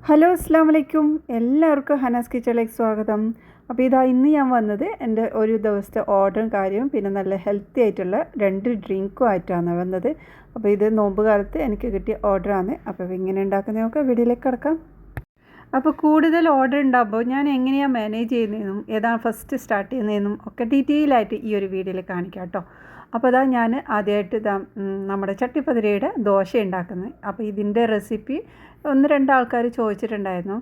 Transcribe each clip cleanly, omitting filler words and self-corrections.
Hello അസ്സാം വലൈക്കും. എല്ലാവർക്കും ഹനാസ് കിച്ചണിലേക്ക് സ്വാഗതം. അപ്പോൾ ഇന്ന് ഞാൻ വന്നത് എൻ്റെ ഒരു ദിവസത്തെ ഓർഡറും കാര്യവും പിന്നെ നല്ല ഹെൽത്തി ആയിട്ടുള്ള 2 ഡ്രിങ്കും ആയിട്ടാണ് വന്നത്. അപ്പോൾ ഇത് നോമ്പ് കാലത്ത് എനിക്ക് കിട്ടിയ ഓർഡറാണ്. അപ്പോൾ എങ്ങനെ ഉണ്ടാക്കുന്നത് നോക്കാം, വീഡിയോയിലേക്ക് കിടക്കാം. അപ്പോൾ കൂടുതൽ ഓർഡർ ഉണ്ടാകുമ്പോൾ ഞാൻ എങ്ങനെയാണ് മാനേജ് ചെയ്യുന്നതെന്നും ഏതാണ് ഫസ്റ്റ് സ്റ്റാർട്ട് ചെയ്യുന്നതെന്നും ഒക്കെ ഡീറ്റെയിൽ ആയിട്ട് ഈ ഒരു വീഡിയോയിൽ കാണിക്കാം കേട്ടോ. അപ്പോൾ ഞാൻ ആദ്യമായിട്ട് നമ്മുടെ ചട്ടിപ്പതിരയുടെ ദോശ ഉണ്ടാക്കുന്നത്. അപ്പോൾ ഇതിൻ്റെ റെസിപ്പി 1-2 ആൾക്കാർ ചോദിച്ചിട്ടുണ്ടായിരുന്നു.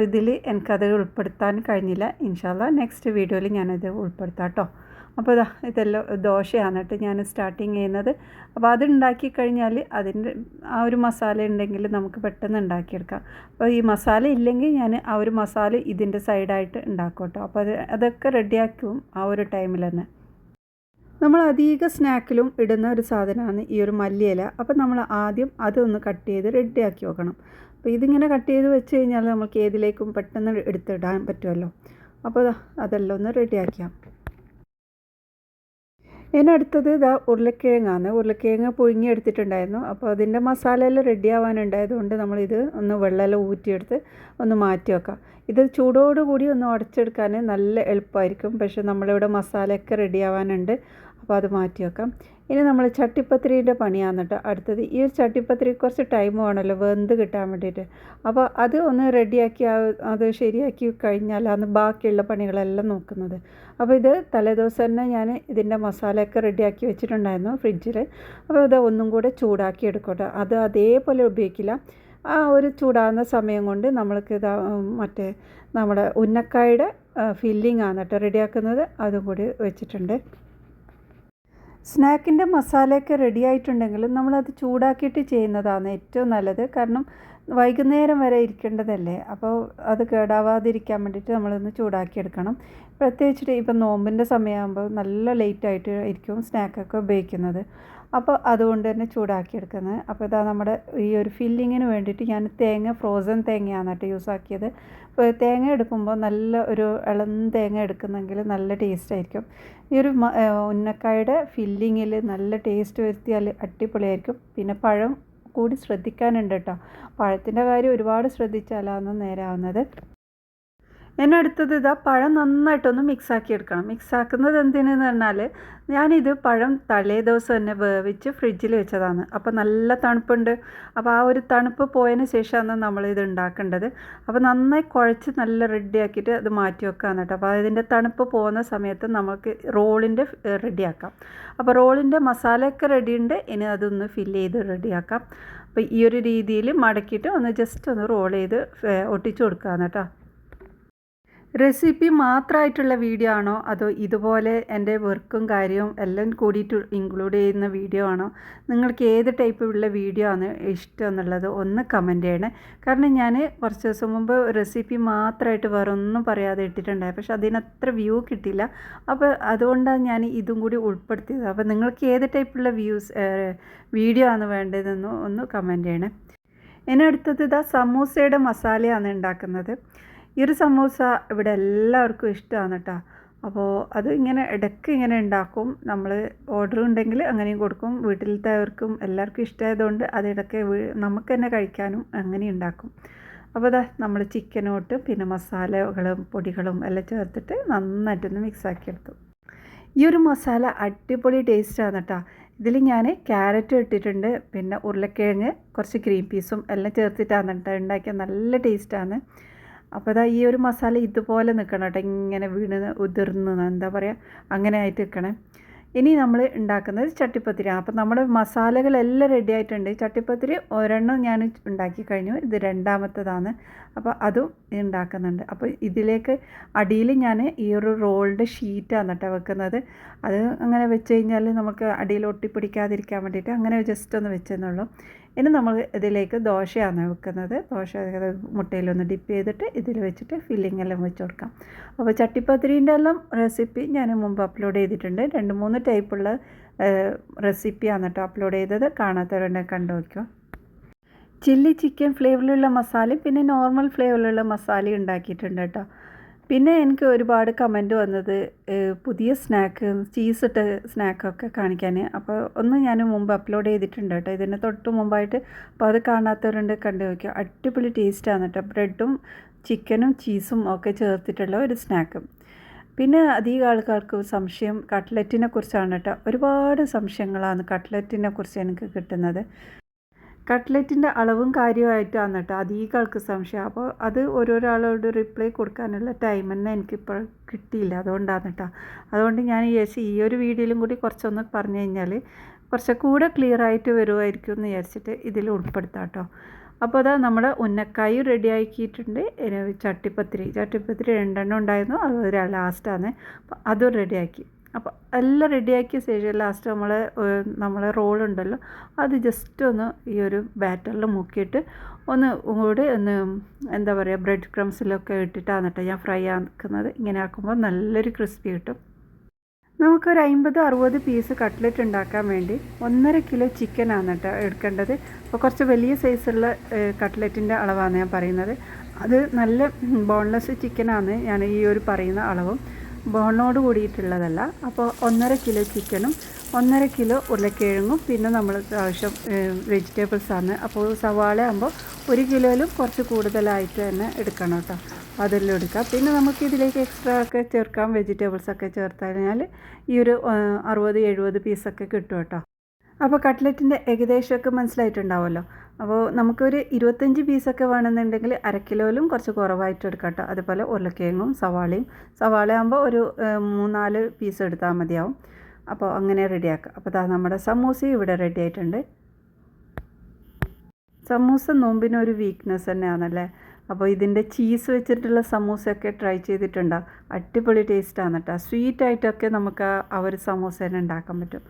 ഇതിൽ എനിക്കത് ഉൾപ്പെടുത്താൻ കഴിഞ്ഞില്ല. ഇൻഷാല്ല നെക്സ്റ്റ് വീഡിയോയിൽ ഞാനത് ഉൾപ്പെടുത്താം കേട്ടോ. അപ്പോൾ ഇതെല്ലാം ദോശയാണ് കേട്ടോ ഞാൻ സ്റ്റാർട്ടിങ് ചെയ്യുന്നത്. അപ്പോൾ അത് ഉണ്ടാക്കി കഴിഞ്ഞാൽ അതിൻ്റെ ആ ഒരു മസാല ഉണ്ടെങ്കിൽ നമുക്ക് പെട്ടെന്ന് ഉണ്ടാക്കിയെടുക്കാം. അപ്പോൾ ഈ മസാല ഇല്ലെങ്കിൽ ഞാൻ ആ ഒരു മസാല ഇതിൻ്റെ സൈഡായിട്ട് ഉണ്ടാക്കും കേട്ടോ. അപ്പോൾ അതൊക്കെ റെഡിയാക്കും ആ ഒരു ടൈമിൽ തന്നെ. നമ്മൾ അധിക സ്നാക്കിലും ഇടുന്ന ഒരു സാധനമാണ് ഈ ഒരു മല്ലിയില. അപ്പോൾ നമ്മൾ ആദ്യം അതൊന്ന് കട്ട് ചെയ്ത് റെഡിയാക്കി വെക്കണം. അപ്പോൾ ഇതിങ്ങനെ കട്ട് ചെയ്ത് വെച്ച് കഴിഞ്ഞാൽ നമുക്ക് ഏതിലേക്കും പെട്ടെന്ന് എടുത്തിടാൻ പറ്റുമല്ലോ. അപ്പോൾ അതെല്ലാം ഒന്ന് റെഡിയാക്കാം. അടുത്തത് ഉരുളക്കിഴങ്ങാണ്. ഉരുളക്കിഴങ്ങ് പുഴുങ്ങിയെടുത്തിട്ടുണ്ടായിരുന്നു. അപ്പോൾ അതിൻ്റെ മസാലയെല്ലാം റെഡി ആവാനുണ്ടായതുകൊണ്ട് നമ്മളിത് ഒന്ന് വെള്ളമെല്ലാം ഊറ്റിയെടുത്ത് ഒന്ന് മാറ്റി വെക്കാം. ഇത് ചൂടോടുകൂടി ഒന്ന് ഉടച്ചെടുക്കാൻ നല്ല എളുപ്പമായിരിക്കും. പക്ഷേ നമ്മളിവിടെ മസാലയൊക്കെ റെഡി ആവാനുണ്ട്. അപ്പോൾ അത് മാറ്റി വെക്കാം. ഇനി നമ്മൾ ചട്ടിപ്പത്തിരിയുടെ പണിയാണ് കേട്ടോ അടുത്തത്. ഈ ഒരു ചട്ടിപ്പത്തിരി കുറച്ച് ടൈം വേണമല്ലോ വെന്ത് കിട്ടാൻ വേണ്ടിയിട്ട്. അപ്പോൾ അത് ഒന്ന് റെഡിയാക്കി അത് ശരിയാക്കി കഴിഞ്ഞാലാണ് ബാക്കിയുള്ള പണികളെല്ലാം നോക്കുന്നത്. അപ്പോൾ ഇത് തലേദിവസം തന്നെ ഞാൻ ഇതിൻ്റെ മസാലയൊക്കെ റെഡിയാക്കി വെച്ചിട്ടുണ്ടായിരുന്നു ഫ്രിഡ്ജിൽ. അപ്പോൾ ഇത് ഒന്നും കൂടെ ചൂടാക്കി എടുക്കട്ടെ. അത് അതേപോലെ ഉപയോഗിക്കില്ല. ആ ഒരു ചൂടാകുന്ന സമയം കൊണ്ട് നമ്മൾക്ക് മറ്റേ നമ്മുടെ ഉന്നക്കായുടെ ഫില്ലിംഗ് ആണ് കേട്ടോ റെഡിയാക്കുന്നത്. അതും കൂടി വെച്ചിട്ടുണ്ട്. സ്നാക്കിൻ്റെ മസാലയൊക്കെ റെഡി ആയിട്ടുണ്ടെങ്കിലും നമ്മളത് ചൂടാക്കിയിട്ട് ചെയ്യുന്നതാണ് ഏറ്റവും നല്ലത്. കാരണം വൈകുന്നേരം വരെ ഇരിക്കേണ്ടതല്ലേ. അപ്പോൾ അത് കേടാവാതിരിക്കാൻ വേണ്ടിയിട്ട് നമ്മളൊന്ന് ചൂടാക്കിയെടുക്കണം. പ്രത്യേകിച്ചിട്ട് ഇപ്പം നോമ്പിൻ്റെ സമയമാകുമ്പോൾ നല്ല ലേറ്റായിട്ട് ആയിരിക്കും സ്നാക്കൊക്കെ ഉപയോഗിക്കുന്നത്. അപ്പോൾ അതുകൊണ്ട് തന്നെ ചൂടാക്കിയെടുക്കുന്നത്. അപ്പോൾ നമ്മുടെ ഈ ഒരു ഫില്ലിങ്ങിന് വേണ്ടിയിട്ട് ഞാൻ ഫ്രോസൺ തേങ്ങയാണ് കേട്ടോ യൂസ് ആക്കിയത്. അപ്പോൾ തേങ്ങ എടുക്കുമ്പോൾ നല്ല ഒരു ഇളം തേങ്ങ എടുക്കുന്നെങ്കിൽ നല്ല ടേസ്റ്റ് ആയിരിക്കും. ഈ ഒരു ഉന്നക്കായുടെ ഫില്ലിങ്ങിൽ നല്ല ടേസ്റ്റ് വരുത്തിയാൽ അടിപൊളിയായിരിക്കും. പിന്നെ പഴം കൂടി ശ്രദ്ധിക്കാനുണ്ട് കേട്ടോ. പഴത്തിൻ്റെ കാര്യം ഒരുപാട് ശ്രദ്ധിച്ചാലാണ് നേരാവുന്നത്. അടുത്തത് പഴം നന്നായിട്ടൊന്ന് മിക്സാക്കി എടുക്കണം. മിക്സാക്കുന്നത് എന്തിനെന്ന് പറഞ്ഞാൽ ഞാനിത് പഴം തലേ ദിവസം തന്നെ വേവിച്ച് ഫ്രിഡ്ജിൽ വെച്ചതാണ്. അപ്പോൾ നല്ല തണുപ്പുണ്ട്. അപ്പോൾ ആ ഒരു തണുപ്പ് പോയതിന് ശേഷമാണ് നമ്മളിത് ഉണ്ടാക്കേണ്ടത്. അപ്പോൾ നന്നായി കുഴച്ച് നല്ല റെഡിയാക്കിയിട്ട് അത് മാറ്റി വെക്കാമെന്ന് കേട്ടോ. അപ്പോൾ അതിൻ്റെ തണുപ്പ് പോകുന്ന സമയത്ത് നമുക്ക് റോളിൻ്റെ റെഡിയാക്കാം. അപ്പോൾ റോളിൻ്റെ മസാലയൊക്കെ റെഡിയുണ്ട്. ഇനി അതൊന്ന് ഫില്ല് ചെയ്ത് റെഡിയാക്കാം. അപ്പോൾ ഈ ഒരു രീതിയിൽ മടക്കിയിട്ട് ഒന്ന് ജസ്റ്റ് ഒന്ന് റോൾ ചെയ്ത് ഒട്ടിച്ചു കൊടുക്കാമെന്ന് കേട്ടോ. റെസിപ്പി മാത്രമായിട്ടുള്ള വീഡിയോ ആണോ അതോ ഇതുപോലെ എൻ്റെ വർക്കും കാര്യവും എല്ലാം കൂടിയിട്ട് ഇൻക്ലൂഡ് ചെയ്യുന്ന വീഡിയോ ആണോ? നിങ്ങൾക്ക് ഏത് ടൈപ്പുള്ള വീഡിയോ ആണ് ഇഷ്ടം എന്നുള്ളത് ഒന്ന് കമൻറ്റ് ചെയ്യണേ. കാരണം ഞാൻ കുറച്ച് ദിവസം മുമ്പ് റെസിപ്പി മാത്രമായിട്ട് വേറെ ഒന്നും പറയാതെ ഇട്ടിട്ടുണ്ടായി. പക്ഷെ അതിനത്ര വ്യൂ കിട്ടില്ല. അപ്പോൾ അതുകൊണ്ടാണ് ഞാൻ ഇതും കൂടി ഉൾപ്പെടുത്തിയത്. അപ്പോൾ നിങ്ങൾക്ക് ഏത് ടൈപ്പുള്ള വീഡിയോ ആണ് വേണ്ടതെന്ന് ഒന്ന് കമൻറ്റ് ചെയ്യണേ. അടുത്തത് സമൂസയുടെ മസാലയാണ് ഉണ്ടാക്കുന്നത്. ഈ ഒരു സമൂസ ഇവിടെ എല്ലാവർക്കും ഇഷ്ടമാണ് കേട്ടോ. അപ്പോൾ അത് ഇടയ്ക്ക് ഇങ്ങനെ ഉണ്ടാക്കും. നമ്മൾ ഓർഡർ ഉണ്ടെങ്കിൽ അങ്ങനെയും കൊടുക്കും. വീട്ടിലത്തെവർക്കും എല്ലാവർക്കും ഇഷ്ടമായതുകൊണ്ട് അതിടയ്ക്ക് നമുക്ക് തന്നെ കഴിക്കാനും അങ്ങനെ ഉണ്ടാക്കും. അപ്പോൾ നമ്മൾ ചിക്കനോട്ട് പിന്നെ മസാലകളും പൊടികളും എല്ലാം ചേർത്തിട്ട് നന്നായിട്ടൊന്ന് മിക്സാക്കിയെടുത്തു. ഈ ഒരു മസാല അടിപൊളി ടേസ്റ്റാണ് കേട്ടോ. ഇതിൽ ഞാൻ ക്യാരറ്റ് ഇട്ടിട്ടുണ്ട്. പിന്നെ ഉരുളക്കിഴങ്ങ് കുറച്ച് ഗ്രീൻ പീസും എല്ലാം ചേർത്തിട്ടാണ് കേട്ടോ ഉണ്ടാക്കിയ നല്ല ടേസ്റ്റാണ്. അപ്പോൾ ഈ ഒരു മസാല ഇതുപോലെ നിൽക്കണം കേട്ടോ. ഇങ്ങനെ വീണ് ഉതിർന്ന് എന്താ പറയുക അങ്ങനെ ആയിട്ട് നിൽക്കണേ. ഇനി നമ്മൾ ഉണ്ടാക്കുന്നത് ചട്ടിപ്പത്തിരി. അപ്പോൾ നമ്മുടെ മസാലകളെല്ലാം റെഡി ആയിട്ടുണ്ട്. ചട്ടിപ്പത്തിരി ഒരെണ്ണം ഞാൻ ഉണ്ടാക്കി കഴിഞ്ഞു. ഇത് രണ്ടാമത്തതാണ്. അപ്പോൾ അതും ഉണ്ടാക്കുന്നുണ്ട്. അപ്പോൾ ഇതിലേക്ക് അടിയിൽ ഞാൻ ഈ ഒരു റോളിൻ്റെ ഷീറ്റാണ് കേട്ടോ വെക്കുന്നത്. അത് അങ്ങനെ വെച്ച് കഴിഞ്ഞാൽ നമുക്ക് അടിയിൽ ഒട്ടിപ്പിടിക്കാതിരിക്കാൻ വേണ്ടിയിട്ട് അങ്ങനെ ജസ്റ്റ് ഒന്ന് വെച്ചെന്നുള്ളൂ. ഇനി നമ്മൾ ഇതിലേക്ക് ദോശയാണ് വെക്കുന്നത്. ദോശ മുട്ടയിലൊന്ന് ഡിപ്പ് ചെയ്തിട്ട് ഇതിൽ വെച്ചിട്ട് ഫില്ലിംഗ് എല്ലാം വെച്ച് കൊടുക്കാം. അപ്പോൾ ചട്ടിപ്പത്തിരീൻ്റെ എല്ലാം റെസിപ്പി ഞാൻ മുമ്പ് അപ്ലോഡ് ചെയ്തിട്ടുണ്ട്. 2-3 ടൈപ്പുള്ള റെസിപ്പിയാണ് കേട്ടോ അപ്ലോഡ് ചെയ്തത്. കാണാത്തവരുണ്ടെ കണ്ടു വയ്ക്കുക. ചില്ലി ചിക്കൻ ഫ്ലേവറിലുള്ള മസാലയും പിന്നെ നോർമൽ ഫ്ലേവറിലുള്ള മസാലയും ഉണ്ടാക്കിയിട്ടുണ്ട് കേട്ടോ. പിന്നെ എനിക്ക് ഒരുപാട് കമൻറ്റ് വന്നത് പുതിയ സ്നാക്ക് ചീസിട്ട സ്നാക്കൊക്കെ കാണിക്കാൻ. അപ്പോൾ ഒന്ന് ഞാൻ മുമ്പ് അപ്ലോഡ് ചെയ്തിട്ടുണ്ട് കേട്ടോ, ഇതിന് തൊട്ട് മുമ്പായിട്ട്. അപ്പോൾ അത് കാണാത്തവരുണ്ട്, കണ്ടു നോക്കിയോ. അടിപൊളി ടേസ്റ്റാണ് കേട്ടോ, ബ്രെഡും ചിക്കനും ചീസും ഒക്കെ ചേർത്തിട്ടുള്ള ഒരു സ്നാക്ക്. പിന്നെ അധികം ആൾക്കാർക്ക് സംശയം കട്ട്ലറ്റിനെ കുറിച്ചാണ് കേട്ടോ. ഒരുപാട് സംശയങ്ങളാണ് കട്ട്ലറ്റിനെ കുറിച്ച് എനിക്ക് കിട്ടുന്നത്. കട്ട്ലറ്റിൻ്റെ അളവും കാര്യമായിട്ടാണ് കേട്ടോ അധികം ആൾക്ക് സംശയം. അപ്പോൾ അത് ഓരോരാളോട് റിപ്ലൈ കൊടുക്കാനുള്ള ടൈം തന്നെ എനിക്കിപ്പോൾ കിട്ടിയില്ല, അതുകൊണ്ടാണ് കേട്ടോ. അതുകൊണ്ട് ഞാൻ ഈ ഒരു വീഡിയോയിലും കൂടി കുറച്ചൊന്ന് പറഞ്ഞു കഴിഞ്ഞാൽ കുറച്ചുകൂടെ ക്ലിയർ ആയിട്ട് വരുമായിരിക്കും എന്ന് വിചാരിച്ചിട്ട് ഇതിൽ ഉൾപ്പെടുത്താം കേട്ടോ. അപ്പോൾ അതാ നമ്മുടെ ഉന്നക്കായും റെഡി ആക്കിയിട്ടുണ്ട്. ചട്ടിപ്പത്തിരി 2 ഉണ്ടായിരുന്നു, അത് ലാസ്റ്റാണ്. അപ്പോൾ അതും റെഡിയാക്കി. അപ്പോൾ എല്ലാം റെഡിയാക്കിയ ശേഷം ലാസ്റ്റ് നമ്മളെ റോളുണ്ടല്ലോ, അത് ജസ്റ്റ് ഒന്ന് ഈ ഒരു ബാറ്ററിൽ മുക്കിയിട്ട് ഒന്ന് കൂടി എന്താ പറയുക, ബ്രെഡ് ക്രംസിലൊക്കെ ഇട്ടിട്ടാണ് കേട്ടോ ഞാൻ ഫ്രൈ ആക്കുന്നത്. ഇങ്ങനെ ആക്കുമ്പോൾ നല്ലൊരു ക്രിസ്പി കിട്ടും. നമുക്കൊരു 50-60 പീസ് കട്ട്ലറ്റ് ഉണ്ടാക്കാൻ വേണ്ടി 1.5 കിലോ ചിക്കനാണ് കേട്ടോ എടുക്കേണ്ടത്. അപ്പോൾ കുറച്ച് വലിയ സൈസുള്ള കട്ട്ലറ്റിൻ്റെ അളവാണ് ഞാൻ പറയുന്നത്. അത് നല്ല ബോൺലെസ് ചിക്കനാണ് ഞാൻ ഈ ഒരു പറയുന്ന അളവും, ബോണോട് കൂടിയിട്ടുള്ളതല്ല. അപ്പോൾ 1.5 കിലോ ചിക്കനും 1.5 കിലോ ഉരുളക്കിഴങ്ങും പിന്നെ നമ്മൾ ആവശ്യം വെജിറ്റബിൾസാണ്. അപ്പോൾ സവാള ആകുമ്പോൾ 1 കിലോയിലും കുറച്ച് കൂടുതലായിട്ട് തന്നെ എടുക്കണം കേട്ടോ, അതെല്ലാം എടുക്കാം. പിന്നെ നമുക്ക് ഇതിലേക്ക് എക്സ്ട്രാ ഒക്കെ ചേർക്കാം, വെജിറ്റബിൾസൊക്കെ ചേർത്ത് കഴിഞ്ഞാൽ ഈ ഒരു 60-70 പീസൊക്കെ കിട്ടും കേട്ടോ. അപ്പോൾ കട്ട്ലറ്റിൻ്റെ ഏകദേശമൊക്കെ മനസ്സിലായിട്ടുണ്ടാവുമല്ലോ. അപ്പോൾ നമുക്കൊരു 25 പീസൊക്കെ വേണമെന്നുണ്ടെങ്കിൽ 1/2 കിലോയിലും കുറച്ച് കുറവായിട്ട് എടുക്കാം കേട്ടോ. അതുപോലെ ഉരുളക്കിഴങ്ങും സവാളയാകുമ്പോൾ ഒരു 3-4 പീസ് എടുത്താൽ മതിയാവും. അപ്പോൾ അങ്ങനെ റെഡിയാക്കാം. അപ്പോൾ നമ്മുടെ സമൂസ ഇവിടെ റെഡി ആയിട്ടുണ്ട്. സമൂസ നോമ്പിനൊരു വീക്ക്നെസ് തന്നെയാണല്ലേ. അപ്പോൾ ഇതിൻ്റെ ചീസ് വെച്ചിട്ടുള്ള സമൂസയൊക്കെ ട്രൈ ചെയ്തിട്ടുണ്ടോ? അടിപൊളി ടേസ്റ്റാണ് കേട്ടോ. സ്വീറ്റായിട്ടൊക്കെ നമുക്ക് ആ ഒരു സമൂസ തന്നെ ഉണ്ടാക്കാൻ പറ്റും.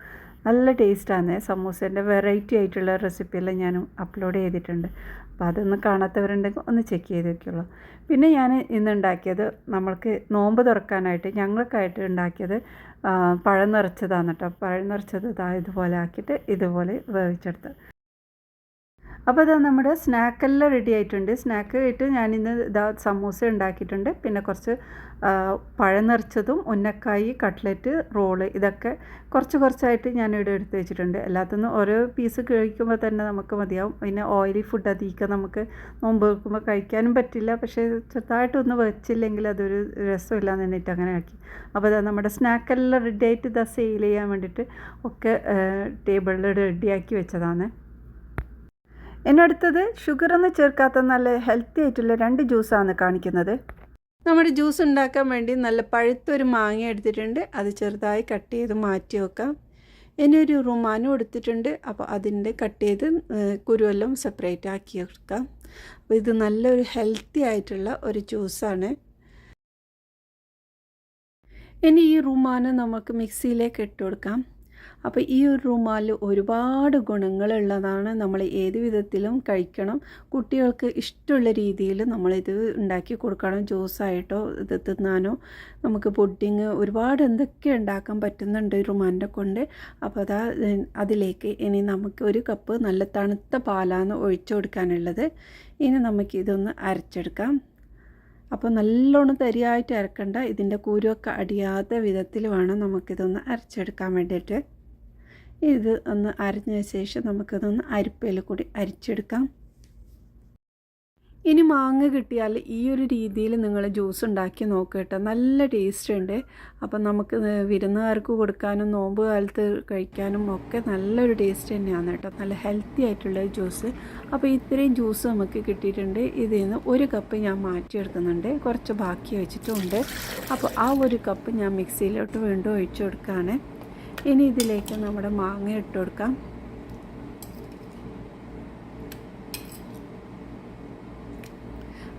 നല്ല ടേസ്റ്റാണ്. സമൂസേൻ്റെ വെറൈറ്റി ആയിട്ടുള്ള റെസിപ്പിയെല്ലാം ഞാൻ അപ്ലോഡ് ചെയ്തിട്ടുണ്ട്. അപ്പോൾ അതൊന്ന് കാണാത്തവരുണ്ടെങ്കിൽ ഒന്ന് ചെക്ക് ചെയ്ത് വയ്ക്കുള്ളൂ. പിന്നെ ഞാൻ ഇന്നുണ്ടാക്കിയത് നമ്മൾക്ക് നോമ്പ് തുറക്കാനായിട്ട് ഞങ്ങൾക്കായിട്ട് ഉണ്ടാക്കിയത് പഴം നിറച്ചതാണ് കേട്ടോ. പഴം നിറച്ചത് ഇതുപോലെ ആക്കിയിട്ട് ഇതുപോലെ വേവിച്ചെടുത്ത്. അപ്പോൾ ഇതാ നമ്മുടെ സ്നാക്കെല്ലാം റെഡി ആയിട്ടുണ്ട്. സ്നാക്ക് ആയിട്ട് ഞാനിന്ന് സമൂസ ഉണ്ടാക്കിയിട്ടുണ്ട്. പിന്നെ കുറച്ച് പഴം നിറച്ചതും ഉന്നക്കായി കട്ട്ലറ്റ് റോള് ഇതൊക്കെ കുറച്ചായിട്ട് ഞാനിവിടെ എടുത്ത് വെച്ചിട്ടുണ്ട്. എല്ലാത്തുനിന്നും ഓരോ പീസ് കഴിക്കുമ്പോൾ തന്നെ നമുക്ക് മതിയാവും. പിന്നെ ഓയിലി ഫുഡ് അധികം നമുക്ക് നോമ്പ് വെക്കുമ്പോൾ കഴിക്കാനും പറ്റില്ല. പക്ഷേ ചെറുതായിട്ടൊന്ന് വെച്ചില്ലെങ്കിൽ അതൊരു രസമില്ലാന്ന് പറഞ്ഞിട്ട് അങ്ങനെ ആക്കി. അപ്പോൾ ഇതാ നമ്മുടെ സ്നാക്കെല്ലാം റെഡി ആയിട്ട് സെയിൽ ചെയ്യാൻ വേണ്ടിയിട്ട് ഒക്കെ ടേബിളിൽ റെഡിയാക്കി വെച്ചതാണ്. അടുത്തത് ഷുഗറൊന്നും ചേർക്കാത്ത നല്ല ഹെൽത്തി ആയിട്ടുള്ള 2 ജ്യൂസാണ് കാണിക്കുന്നത്. നമ്മുടെ ജ്യൂസ് ഉണ്ടാക്കാൻ വേണ്ടി നല്ല പഴുത്തൊരു മാങ്ങ എടുത്തിട്ടുണ്ട്. അത് ചെറുതായി കട്ട് ചെയ്ത് മാറ്റി വെക്കാം. ഒരു റുമാനും എടുത്തിട്ടുണ്ട്. അപ്പോൾ അതിൻ്റെ കട്ട് ചെയ്ത് കുരുവെല്ലാം സെപ്പറേറ്റ് ആക്കി വെക്കാം. അപ്പോൾ ഇത് നല്ലൊരു ഹെൽത്തി ആയിട്ടുള്ള ഒരു ജ്യൂസാണ്. ഈ റുമാന് നമുക്ക് മിക്സിയിലേക്ക് ഇട്ട് കൊടുക്കാം. അപ്പോൾ ഈ ഒരു റുമാലിൽ ഒരുപാട് ഗുണങ്ങളുള്ളതാണ്. നമ്മൾ ഏത് വിധത്തിലും കഴിക്കണം. കുട്ടികൾക്ക് ഇഷ്ടമുള്ള രീതിയിൽ നമ്മളിത് ഉണ്ടാക്കി കൊടുക്കണം. ജ്യൂസായിട്ടോ ഇത് തിന്നാനോ നമുക്ക് പുഡിങ് ഒരുപാട് എന്തൊക്കെ ഉണ്ടാക്കാൻ പറ്റുന്നുണ്ട് റുമാലിനെ കൊണ്ട്. അപ്പോൾ അതിലേക്ക് ഇനി നമുക്ക് 1 കപ്പ് നല്ല തണുത്ത പാലാണ് ഒഴിച്ചു കൊടുക്കാനുള്ളത്. ഇനി നമുക്കിതൊന്ന് അരച്ചെടുക്കാം. അപ്പോൾ നല്ലോണം തരിയായിട്ട് അരക്കണ്ട, ഇതിൻ്റെ കുരുവൊക്കെ അടിയാത്ത വിധത്തിൽ വേണം നമുക്കിതൊന്ന് അരച്ചെടുക്കാൻ വേണ്ടിയിട്ട്. ഇത് ഒന്ന് അരഞ്ഞ ശേഷം നമുക്കിതൊന്ന് അരിപ്പയിൽ കൂടി അരിച്ചെടുക്കാം. ഇനി മാങ്ങ കിട്ടിയാൽ ഈ ഒരു രീതിയിൽ നിങ്ങൾ ജ്യൂസ് ഉണ്ടാക്കി നോക്കുക കേട്ടോ. നല്ല ടേസ്റ്റ് ഉണ്ട്. അപ്പം നമുക്ക് വിരുന്നുകാർക്ക് കൊടുക്കാനും നോമ്പ് കാലത്ത് കഴിക്കാനും ഒക്കെ നല്ലൊരു ടേസ്റ്റ് തന്നെയാണ് കേട്ടോ. നല്ല ഹെൽത്തി ആയിട്ടുള്ള ജ്യൂസ്. അപ്പോൾ ഇത്രയും ജ്യൂസ് നമുക്ക് കിട്ടിയിട്ടുണ്ട്. ഇതിൽ നിന്ന് 1 കപ്പ് ഞാൻ മാറ്റിയെടുക്കുന്നുണ്ട്, കുറച്ച് ബാക്കി വെച്ചിട്ടുമുണ്ട്. അപ്പോൾ ആ 1 കപ്പ് ഞാൻ മിക്സിയിലോട്ട് വീണ്ടും ഒഴിച്ചു കൊടുക്കുകയാണ്. ഇനി ഇതിലേക്ക് നമ്മുടെ മാങ്ങ ഇട്ട് കൊടുക്കാം.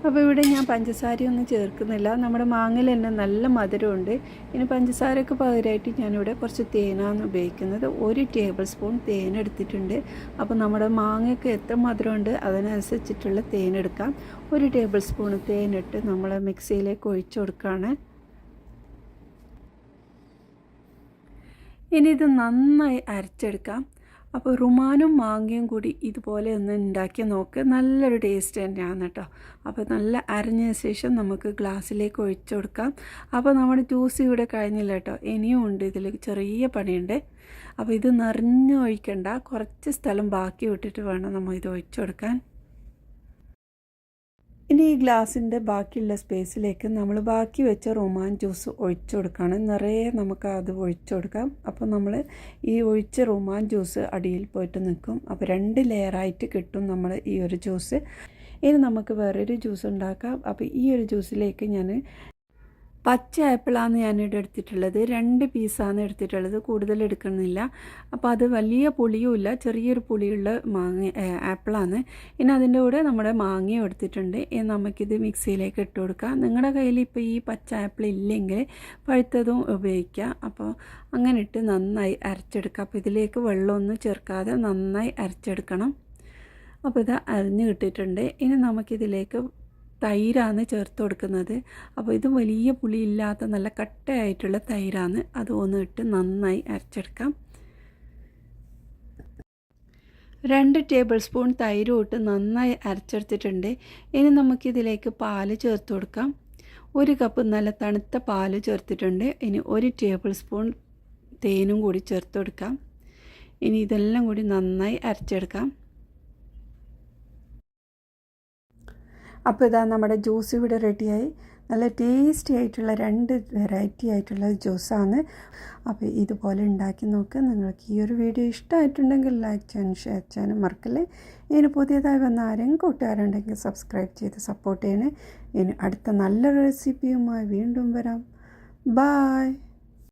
അപ്പോൾ ഇവിടെ ഞാൻ പഞ്ചസാരയൊന്നും ചേർക്കുന്നില്ല. നമ്മുടെ മാങ്ങയിൽ തന്നെ നല്ല മധുരമുണ്ട്. ഇനി പഞ്ചസാരയ്ക്ക് പകരമായിട്ട് ഞാനിവിടെ കുറച്ച് തേനാണ് ഉപയോഗിക്കുന്നത്. 1 ടേബിൾ സ്പൂൺ തേൻ എടുത്തിട്ടുണ്ട്. അപ്പോൾ നമ്മുടെ മാങ്ങയ്ക്ക് എത്ര മധുരമുണ്ട് അതിനനുസരിച്ചിട്ടുള്ള തേൻ എടുക്കാം. 1 ടേബിൾ സ്പൂൺ തേനിട്ട് നമ്മൾ മിക്സിയിലേക്ക് ഒഴിച്ചു കൊടുക്കുകയാണ്. ഇനി ഇത് നന്നായി അരച്ചെടുക്കാം. അപ്പോൾ റുമാനും മാങ്ങയും കൂടി ഇതുപോലെ ഒന്ന് ഉണ്ടാക്കി നോക്ക്. നല്ലൊരു ടേസ്റ്റ് തന്നെയാണ് കേട്ടോ. അപ്പോൾ നല്ല അരഞ്ഞ ശേഷം നമുക്ക് ഗ്ലാസ്സിലേക്ക് ഒഴിച്ചു കൊടുക്കാം. അപ്പോൾ നമ്മുടെ ജ്യൂസ് ഇവിടെ കഴിഞ്ഞില്ല കേട്ടോ, ഇനിയും ഉണ്ട്, ഇതിൽ ചെറിയ പണിയുണ്ട്. അപ്പോൾ ഇത് നിറഞ്ഞ് ഒഴിക്കണ്ട, കുറച്ച് സ്ഥലം ബാക്കി വിട്ടിട്ട് വേണം നമ്മൾ ഇത് ഒഴിച്ചു കൊടുക്കാൻ. ഇനി ഈ ഗ്ലാസിൻ്റെ ബാക്കിയുള്ള സ്പേസിലേക്ക് നമ്മൾ ബാക്കി വെച്ച റുമാൻ ജ്യൂസ് ഒഴിച്ചു കൊടുക്കുകയാണ്. നിറയെ നമുക്ക് അത് ഒഴിച്ചു കൊടുക്കാം. അപ്പോൾ നമ്മൾ ഈ ഒഴിച്ച റുമാൻ ജ്യൂസ് അടിയിൽ പോയിട്ട് നിൽക്കും. അപ്പോൾ 2 ലെയറായിട്ട് കിട്ടും നമ്മൾ ഈ ഒരു ജ്യൂസ്. ഇനി നമുക്ക് വേറൊരു ജ്യൂസ് ഉണ്ടാക്കാം. അപ്പോൾ ഈ ഒരു ജ്യൂസിലേക്ക് ഞാൻ പച്ച ആപ്പിളാണ് ഞാനിവിടെ എടുത്തിട്ടുള്ളത്. 2 പീസാണ് എടുത്തിട്ടുള്ളത്, കൂടുതൽ എടുക്കുന്നില്ല. അപ്പോൾ അത് വലിയ പുളിയുമില്ല, ചെറിയൊരു പുളിയുള്ള ആപ്പിളാണ്. ഇനി അതിൻ്റെ കൂടെ നമ്മുടെ മാങ്ങയും എടുത്തിട്ടുണ്ട്. ഇനി നമുക്കിത് മിക്സിയിലേക്ക് ഇട്ട് കൊടുക്കാം. നിങ്ങളുടെ കയ്യിൽ ഇപ്പോൾ ഈ പച്ച ആപ്പിൾ ഇല്ലെങ്കിൽ പഴുത്തതും ഉപയോഗിക്കാം. അപ്പോൾ അങ്ങനെ ഇട്ട് നന്നായി അരച്ചെടുക്കാം. അപ്പോൾ ഇതിലേക്ക് വെള്ളമൊന്നും ചേർക്കാതെ നന്നായി അരച്ചെടുക്കണം. അപ്പോൾ ഇത് അരിഞ്ഞ് കിട്ടിയിട്ടുണ്ട്. ഇനി നമുക്കിതിലേക്ക് തൈരാണ് ചേർത്ത് കൊടുക്കുന്നത്. അപ്പോൾ ഇത് വലിയ പുളിയില്ലാത്ത നല്ല കട്ടയായിട്ടുള്ള തൈരാണ്. അത് ഒന്ന് ഇട്ട് നന്നായി അരച്ചെടുക്കാം. 2 ടേബിൾ സ്പൂൺ തൈരും ഇട്ട് നന്നായി അരച്ചെടുത്തിട്ടുണ്ട്. ഇനി നമുക്കിതിലേക്ക് പാല് ചേർത്ത് കൊടുക്കാം. 1 കപ്പ് നല്ല തണുത്ത പാല് ചേർത്തിട്ടുണ്ട്. ഇനി 1 ടേബിൾ സ്പൂൺ തേനും കൂടി ചേർത്ത് കൊടുക്കാം. ഇനി ഇതെല്ലാം കൂടി നന്നായി അരച്ചെടുക്കാം. അപ്പോൾ ഇതാ നമ്മുടെ ജ്യൂസ് ഇവിടെ റെഡിയായി. നല്ല ടേസ്റ്റി ആയിട്ടുള്ള 2 വെറൈറ്റി ആയിട്ടുള്ള ജ്യൂസാണ്. അപ്പോൾ ഇതുപോലെ ഉണ്ടാക്കി നോക്ക്. നിങ്ങൾക്ക് ഈ ഒരു വീഡിയോ ഇഷ്ടമായിട്ടുണ്ടെങ്കിൽ ലൈക്ക് ചെയ്യാനും ഷെയർ ചെയ്യാനും മറക്കല്ലേ. ഇനി പുതിയതായി വന്ന ആരെങ്കിലും കൂട്ടുകാരുണ്ടെങ്കിൽ സബ്സ്ക്രൈബ് ചെയ്ത് സപ്പോർട്ട് ചെയ്യണേ. ഇനി അടുത്ത നല്ലൊരു റെസിപ്പിയുമായി വീണ്ടും വരാം. ബായ്.